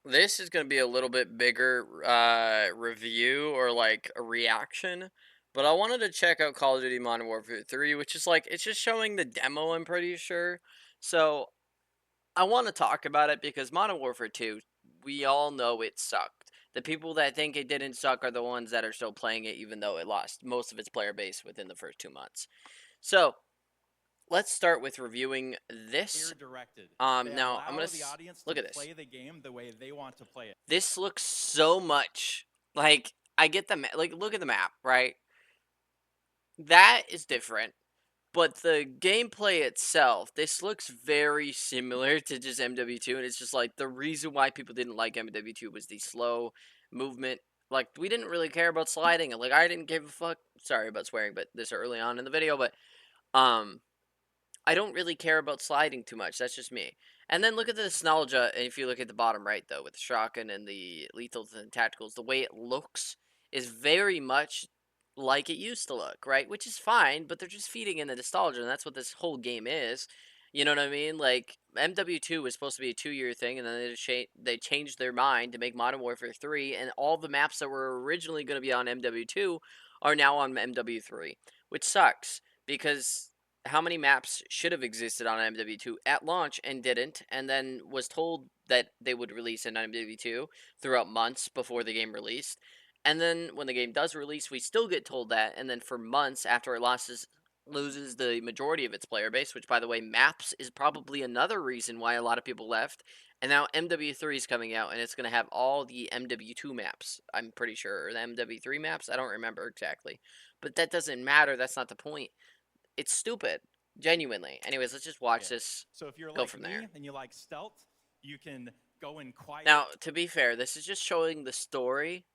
this is going to be a little bit bigger review or like a reaction, but I wanted to check out Call of Duty Modern Warfare 3, which is like it's just showing the demo, I'm pretty sure. So, I want to talk about it because Modern Warfare 2, we all know it sucked. The people that think it didn't suck are the ones that are still playing it even though it lost most of its player base within the first 2 months. So, let's start with reviewing this. Peer directed. They Now I'm allow gonna the audience look to at this. play the game the way they want to play it. This looks so much like I get the like look at the map, right? That is different, but the gameplay itself, this looks very similar to just MW2, and it's just like the reason why people didn't like MW2 was the slow movement. Like we didn't really care about sliding, and like I didn't give a fuck. Sorry about swearing, but this early on in the video, but um I don't really care about sliding too much. That's just me. And then look at the nostalgia, and if you look at the bottom right, though, with the shotgun and the lethals and tacticals, the way it looks is very much like it used to look, right? Which is fine, but they're just feeding in the nostalgia, and that's what this whole game is. You know what I mean? Like MW2 was supposed to be a 2-year thing, and then they changed their mind to make Modern Warfare 3, and all the maps that were originally going to be on MW2 are now on MW3, which sucks because how many maps should have existed on MW2 at launch and didn't, and then was told that they would release in MW2 throughout months before the game released. And then when the game does release, we still get told that, and then for months after it loses the majority of its player base, which by the way, maps is probably another reason why a lot of people left. And now MW3 is coming out, and it's going to have all the MW2 maps, I'm pretty sure, or the MW3 maps. I don't remember exactly. But that doesn't matter. That's not the point. It's stupid. Genuinely. Anyways, let's just watch Yeah. this. So if you're Go like from there. me and you like stealth, you can go in quiet. Now, to be fair, this is just showing the story,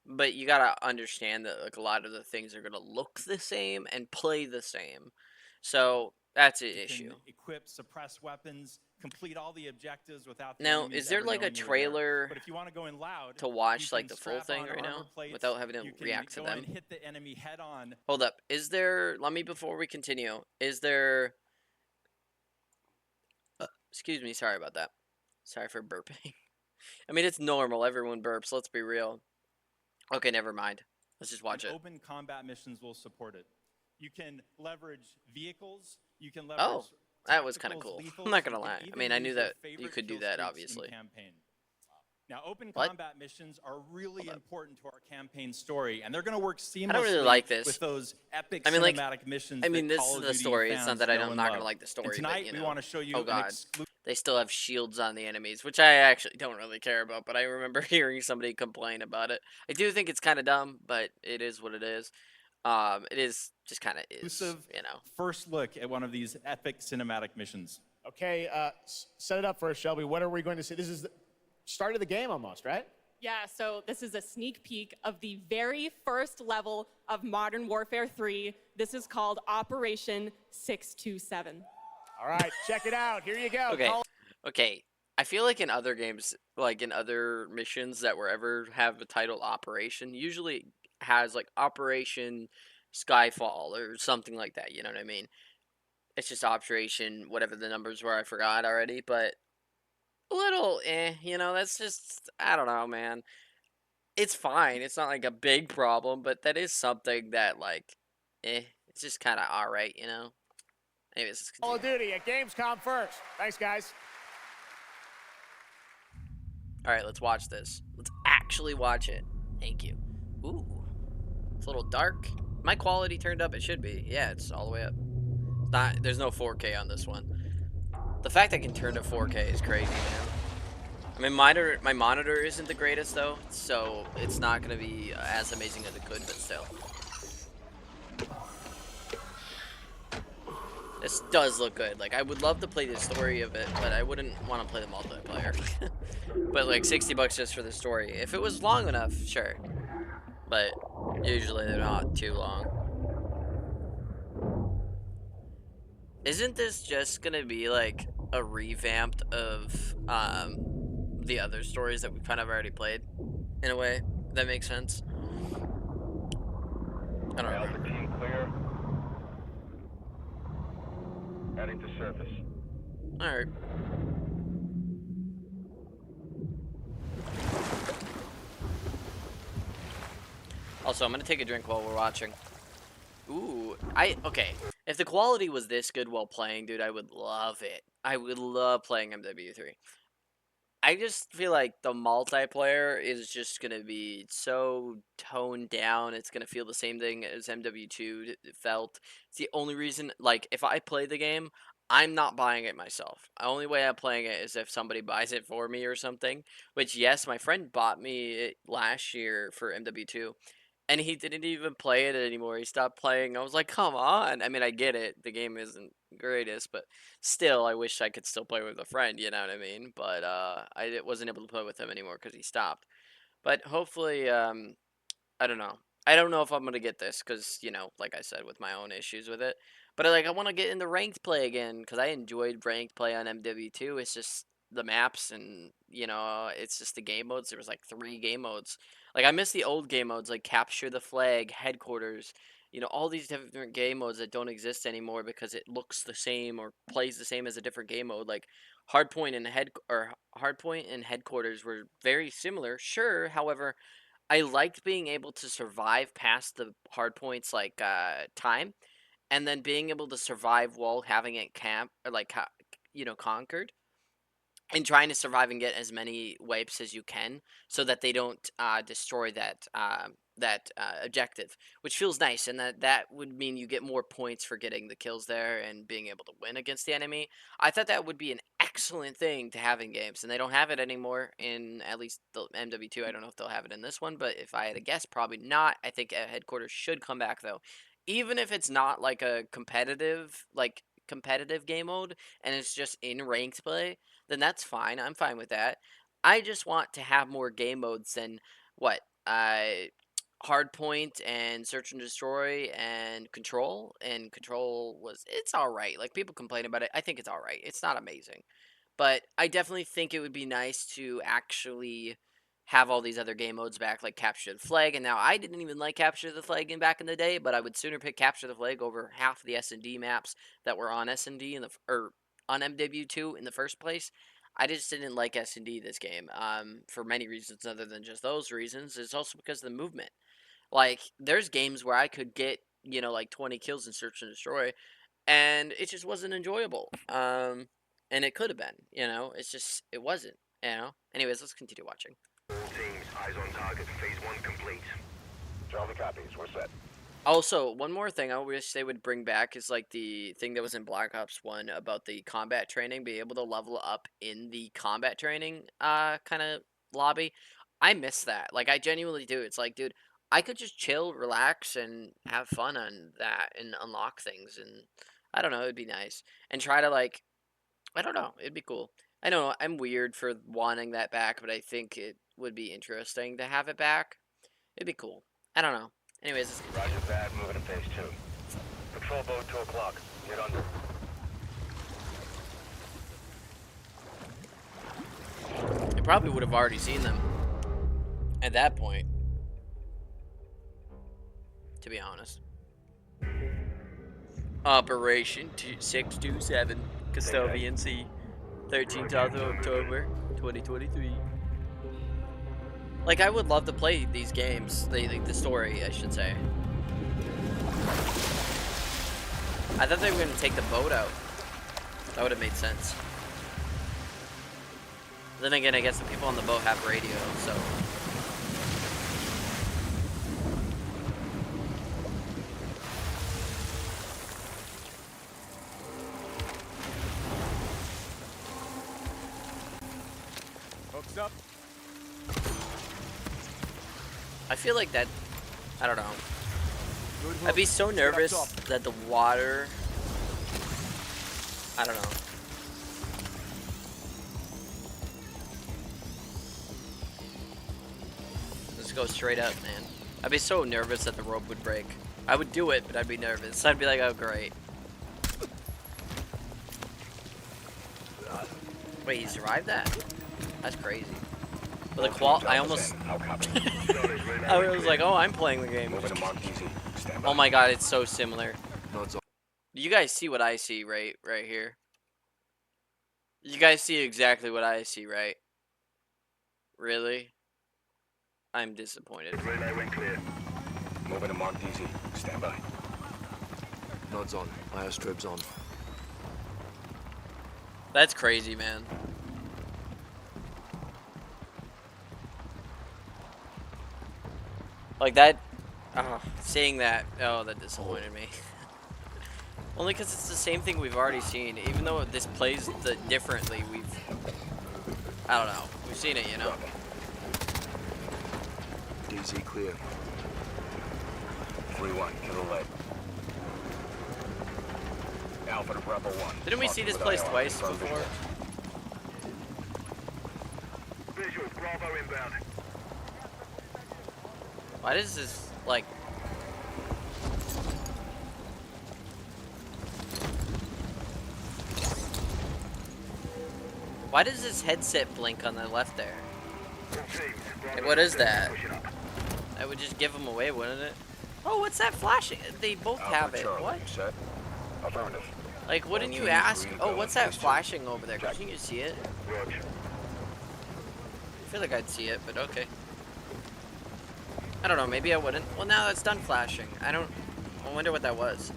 but you gotta understand that like a lot of the things are gonna look the same and play the same. So that's an You issue. can equip, suppress weapons, complete all the objectives without the Now, enemies is there ever like a knowing you were there. trailer But if you want to go in loud, to you watch like can the full strap thing on right armor now plates. without having to You can react to go in them? and hit the enemy head on. Hold up. Is there, let me before we continue, is there, excuse me, sorry about that. Sorry for burping. I mean, it's normal. Everyone burps. Let's be real. Okay, never mind. Let's just And watch it. open combat missions will support it. You can leverage vehicles. You can leverage Oh, that was kind of tacticals, cool. I'm lethals. not You gonna can lie. I even mean, I use knew your that you favorite could do kill that, streaks in obviously. campaign. Now, open What? combat missions are really Hold up. important to our campaign story, and they're going to work I don't really seamlessly like this. with those epic I mean, like, cinematic missions I mean, that this Call is of the Duty story. It's not fans that know I'm and not gonna love. like the And story, but tonight, you we know. want to show Oh you an God, exclusive. they still have shields on the enemies, which I actually don't really care about. But I remember hearing somebody complain about it. I do think it's kind of dumb, but it is what it is. It is just kind of is, you know. First look at one of these epic cinematic missions. Okay, set it up for us, Shelby. What are we going to see? This is the start of the game almost, right? Yeah, so this is a sneak peek of the very first level of Modern Warfare 3. This is called Operation 627. All right, check it out. Here you go. Okay, okay. I feel like in other games, like in other missions that were ever have the title Operation, usually has like Operation Skyfall or something like that. You know what I mean? It's just Operation whatever the numbers were. I forgot already, but a little you know. That's just I don't know, man. It's fine. It's not like a big problem, but that is something that like it's just kind of all right, you know. Anyways, let's Call of continue. Duty at Gamescom first. Thanks, guys. All right, let's watch this. Let's actually watch it. Thank you. Ooh, it's a little dark. My quality turned up. It should be. Yeah, it's all the way up. It's not. There's no 4K on this one. The fact I can turn to 4K is crazy, man. I mean, my monitor isn't the greatest though, so it's not gonna be as amazing as it could, but still. This does look good. Like, I would love to play the story of it, but I wouldn't want to play the multiplayer. But like 60 bucks just for the story. If it was long enough, sure. But usually they're not too long. Isn't this just gonna be like a revamped of the other stories that we kind of already played? In a way, that makes sense. I don't Alpha remember. team clear. Heading to surface. Alright. Also, I'm gonna take a drink while we're watching. Ooh, okay. If the quality was this good while playing, dude, I would love it. I would love playing MW3. I just feel like the multiplayer is just gonna be so toned down. It's gonna feel the same thing as MW2 felt. It's the only reason, like, if I play the game, I'm not buying it myself. The only way I'm playing it is if somebody buys it for me or something. Which, yes, my friend bought me it last year for MW2, and he didn't even play it anymore. He stopped playing. I was like, come on. I mean, I get it. The game isn't greatest, but still, I wish I could still play with a friend, you know what I mean? But wasn't able to play with him anymore because he stopped. But hopefully, I don't know. I don't know if I'm gonna get this because, you know, like I said, with my own issues with it. But I want to get into ranked play again because I enjoyed ranked play on MW2. It's just the maps and, you know, it's just the game modes. There was like 3 game modes. Like, I miss the old game modes like capture the flag, headquarters. You know, all these different game modes that don't exist anymore because it looks the same or plays the same as a different game mode. Like Hardpoint and headquarters were very similar, sure. However, I liked being able to survive past the hard points like time, and then being able to survive while having it camp or like you know, conquered, and trying to survive and get as many wipes as you can so that they don't destroy that objective, which feels nice, and that would mean you get more points for getting the kills there and being able to win against the enemy. I thought that would be an excellent thing to have in games, and they don't have it anymore in at least the MW2. I don't know if they'll have it in this one, but if I had to guess, probably not. I think headquarters should come back though, even if it's not like a competitive game mode and it's just in ranked play, then that's fine. I'm fine with that. I just want to have more game modes than what Hardpoint and Search and Destroy and Control. And Control it's all right. Like, people complain about it. I think it's all right. It's not amazing, but I definitely think it would be nice to actually have all these other game modes back, like Capture the Flag. And now, I didn't even like Capture the Flag back in the day, but I would sooner pick Capture the Flag over half the S&D maps that were on S&D or on MW2 in the first place. I just didn't like S&D this game, for many reasons other than just those reasons. It's also because of the movement. Like, there's games where I could get, you know, like 20 kills in Search and Destroy, and it just wasn't enjoyable. And it could have been, you know, it wasn't, you know. Anyways, let's continue watching. All teams, eyes on target. Phase 1 complete. Charlie copies. We're set. Also, one more thing I wish they would bring back is like the thing that was in Black Ops 1 about the combat training, be able to level up in the combat training kind of lobby. I miss that. Like, I genuinely do. It's like, dude, I could just chill, relax, and have fun on that and unlock things, and I don't know, it'd be nice. And try to, like, I don't know, it'd be cool. I know I'm weird for wanting that back, but I think it would be interesting to have it back. It'd be cool. I don't know. Anyways, let's continue. Roger that. Moving to phase 2. Patrol boat 2 o'clock. Get under. I probably would have already seen them at that point, to be honest. Operation 627, Custodian Sea, 13th of October, 2023. Like, I would love to play these games, the story, I should say. I thought they were going to take the boat out. That would have made sense. Then again, I guess the people on the boat have radio, so... Hooks up. I feel like that, I don't know. I'd be so nervous that the water, I don't know. Let's go straight up, man. I'd be so nervous that the rope would break. I would do it, but I'd be nervous. I'd be like, oh, great. Wait, he survived that? That's crazy. But the I almost... I was like, oh, I'm playing the game. Oh my god, it's so similar. You guys see what I see right here? You guys see exactly what I see, right? Really? I'm disappointed. Moving to Mark DZ. Stand by. Nods on. Biostrobes on. That's crazy, man. Like that, seeing that, oh, that disappointed me. Only because it's the same thing we've already seen. Even though this plays differently, I don't know, we've seen it, you know? DZ clear. 3-1, kilo lead. Alpha to Bravo 1. Didn't we see this place twice before? Visual, Bravo inbound. Why does this, like... Why does this headset blink on the left there? Hey, what is that? That would just give them away, wouldn't it? Oh, what's that flashing? They both have it. What? Set. Affirmative. Like, wouldn't you ask? Oh, what's that flashing over there? Couldn't you see it? Roger. I feel like I'd see it, but okay. I don't know, maybe I wouldn't. Well, now that's done flashing. I wonder what that was.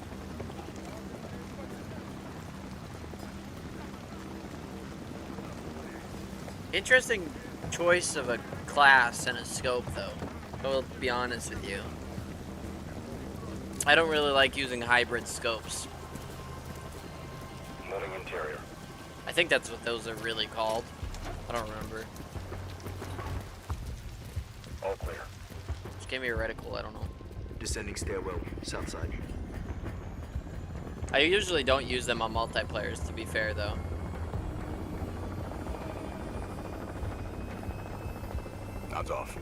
Interesting choice of a class and a scope, though. I'll be honest with you. I don't really like using hybrid scopes. Moving interior. I think that's what those are really called. I don't remember. All clear. Just gave me a reticle, I don't know. Descending stairwell, south side. I usually don't use them on multiplayers, to be fair, though. Nods off.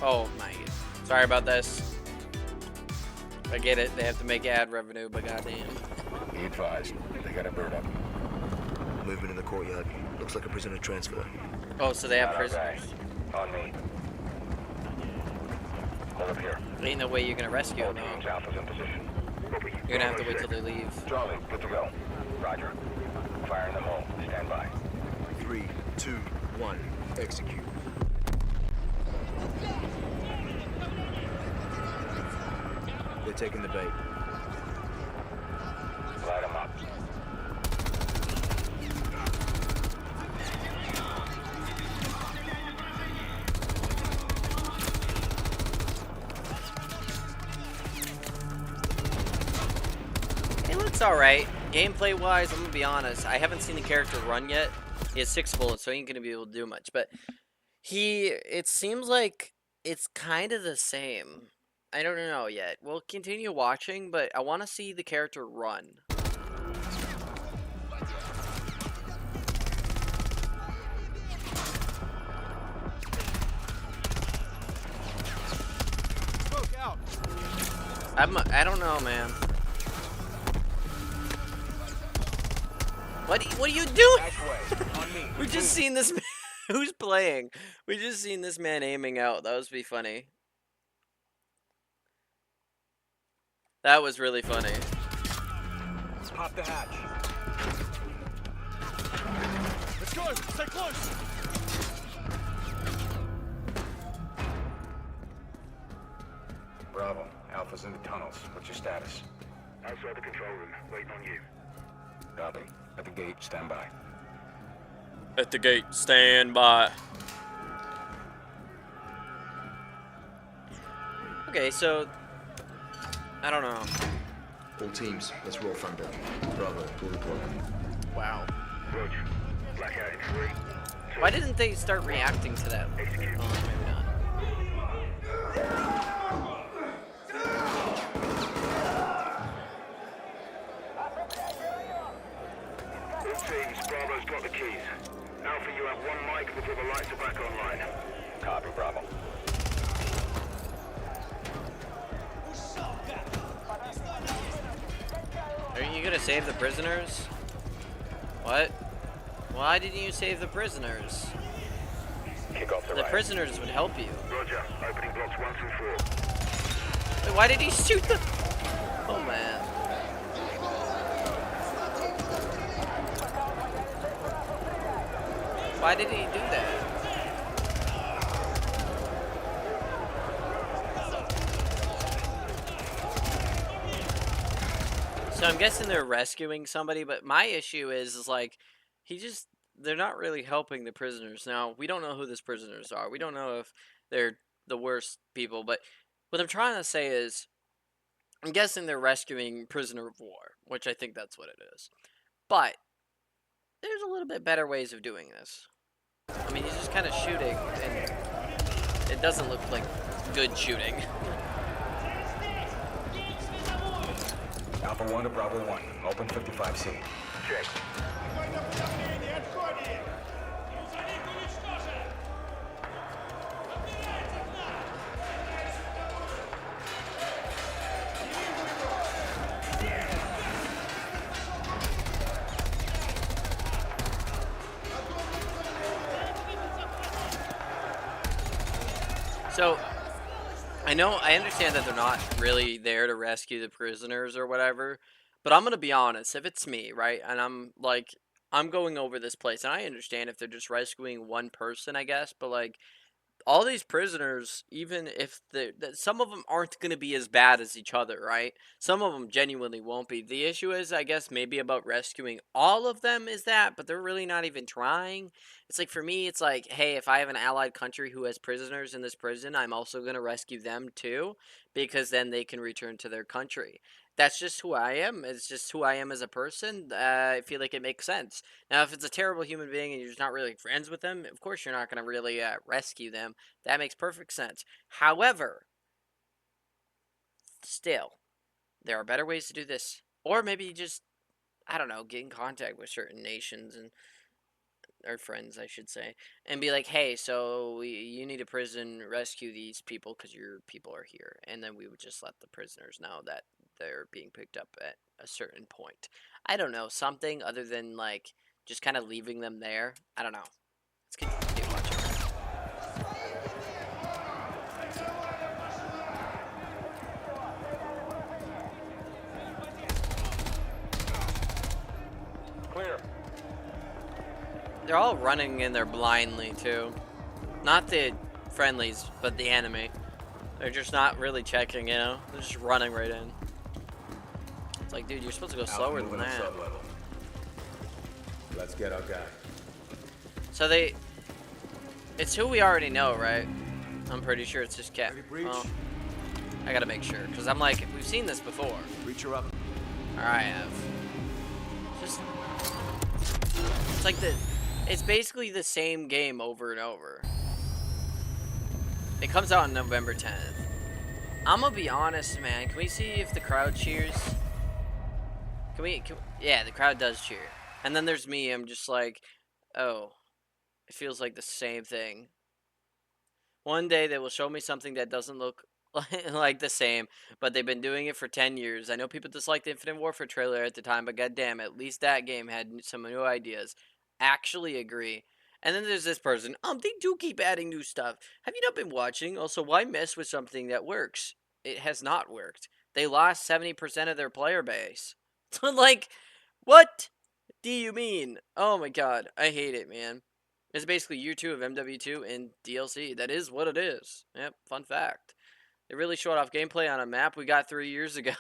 Oh my, sorry about this. I get it, they have to make ad revenue, but goddamn. Be advised. They got a bird up. Movement in the courtyard. Looks like a prisoner transfer. Oh, so they have Not our guy. prisoners. On me. Hold up here. Ain't no way you're gonna rescue All them, though. teams, Alpha's in position. Copy. You're gonna have to wait till Bravo they leave. 6. Charlie, good to go. Roger. Fire in the hole. Stand by. 3, 2, 1. Execute. They're taking the bait. Light them up. It looks alright. Gameplay wise, I'm gonna be honest. I haven't seen the character run yet. He has 6 bullets, so he ain't gonna be able to do much. But it seems like it's kind of the same. I don't know yet. We'll continue watching, but I want to see the character run. I don't know, man. What are you doing? Ashway. On me. We just seen this man. Who's playing? We just seen this man aiming out. That was be funny. That was really funny. Pop the hatch. Let's go! Stay close! Bravo. Alpha's in the tunnels. What's your status? Outside the control room. Waiting on you. Copy. At the gate. Stand by. At the gate, stand by. Okay, so I don't know. All teams, let's roll thunder. Bravo, pull the plug. Wow. Roger. Blackout in 3. Why didn't they start reacting to that? Execute. Oh, maybe not. All teams, Bravo's got the keys. Alpha, you have 1 mic before the lights are back online. Copy, Bravo. Aren't you gonna save the prisoners? What? Why didn't you save the prisoners? Kick off the The riot. prisoners would help you. Roger. Opening blocks 1 through 4. Wait, why did he shoot the? Oh man. Why did he do that? So I'm guessing they're rescuing somebody, but my issue is like they're not really helping the prisoners. Now, we don't know who these prisoners are. We don't know if they're the worst people, but what I'm trying to say is I'm guessing they're rescuing prisoner of war, which I think that's what it is. But there's a little bit better ways of doing this. I mean, he's just kind of shooting, and it doesn't look like good shooting. Alpha 1 to Bravo 1. Open 55C. Check. So, I understand that they're not really there to rescue the prisoners or whatever, but I'm gonna be honest, if it's me, right, and I'm going over this place, and I understand if they're just rescuing one person, I guess, but like, all these prisoners, even if some of them aren't going to be as bad as each other, right? Some of them genuinely won't be. The issue is, I guess, maybe about rescuing all of them is that, but they're really not even trying. It's like, for me, it's like, hey, if I have an allied country who has prisoners in this prison, I'm also going to rescue them too, because then they can return to their country. That's just who I am. It's just who I am as a person. I feel like it makes sense. Now, if it's a terrible human being and you're just not really friends with them, of course you're not going to really rescue them. That makes perfect sense. However, still, there are better ways to do this. Or maybe just, I don't know, get in contact with certain nations and or friends, I should say, and be like, hey, so you need a prison, rescue these people because your people are here. And then we would just let the prisoners know that they're being picked up at a certain point. I don't know, something other than like just kind of leaving them there. I don't know. Let's continue watching. Clear. They're all running in there blindly too. Not the friendlies, but the enemy. They're just not really checking, you know? They're just running right in. It's like, dude, you're supposed to go slower than that. Sub-level. Let's get our guy. So it's who we already know, right? I'm pretty sure it's just Cap. Well, I gotta make sure, because I'm like, we've seen this before. Breacher up. Or I have. It's like it's basically the same game over and over. It comes out on November 10th. I'm gonna be honest, man. Can we see if the crowd cheers? Yeah, the crowd does cheer. And then there's me. I'm just like, oh, it feels like the same thing. One day they will show me something that doesn't look like the same, but they've been doing it for 10 years. I know people disliked the Infinite Warfare trailer at the time, but goddamn, at least that game had some new ideas. Actually agree. And then there's this person. They do keep adding new stuff. Have you not been watching? Also, why mess with something that works? It has not worked. They lost 70% of their player base. So, like, what do you mean? Oh my god, I hate it, man. It's basically year 2 of MW2 and DLC. That is what it is. Yep, fun fact. They really showed off gameplay on a map we got 3 years ago.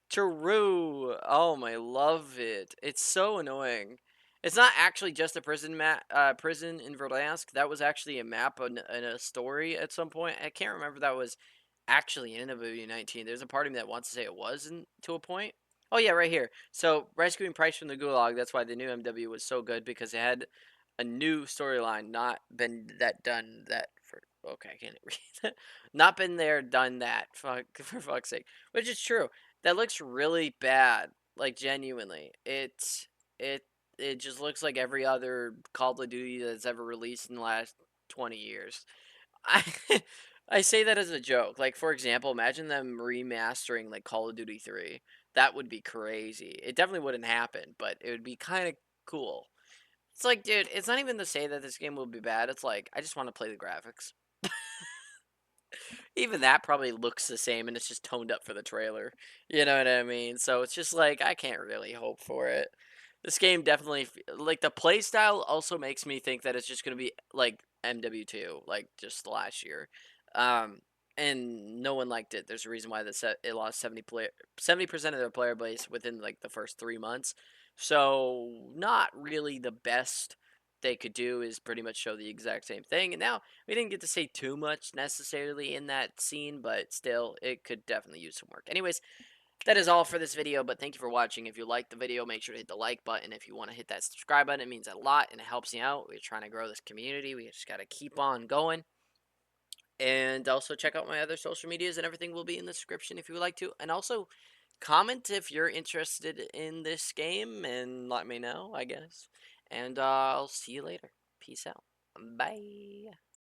True. Oh my, love it. It's so annoying. It's not actually just a prison prison in Verdansk. That was actually a map in a story at some point. I can't remember if that was actually in MW19. There's a part of me that wants to say it was to a point. Oh yeah, right here. So rescuing Price from the Gulag. That's why the new MW was so good, because it had a new storyline, not been done that for. Okay, I can't read that. Not been there, done that. For fuck's sake. Which is true. That looks really bad. Like, genuinely. It just looks like every other Call of Duty that's ever released in the last 20 years. I say that as a joke. Like, for example, imagine them remastering, like, Call of Duty 3. That would be crazy. It definitely wouldn't happen, but it would be kind of cool. It's like, dude, it's not even to say that this game will be bad. It's like, I just want to play the graphics. Even that probably looks the same, and it's just toned up for the trailer. You know what I mean? So it's just like, I can't really hope for it. This game definitely, like, the playstyle also makes me think that it's just going to be, like, MW2, like, just last year. and no one liked it. There's a reason why it lost 70% of their player base within like the first 3 months. So not really the best they could do is pretty much show the exact same thing. And now we didn't get to say too much necessarily in that scene, but still it could definitely use some work. Anyways, that is all for this video, but thank you for watching. If you liked the video, make sure to hit the like button. If you want to hit that subscribe button, it means a lot and it helps me out. We're trying to grow this community. We just got to keep on going. And also check out my other social medias, and everything will be in the description if you would like to. And also comment if you're interested in this game and let me know, I guess. And I'll see you later. Peace out. Bye.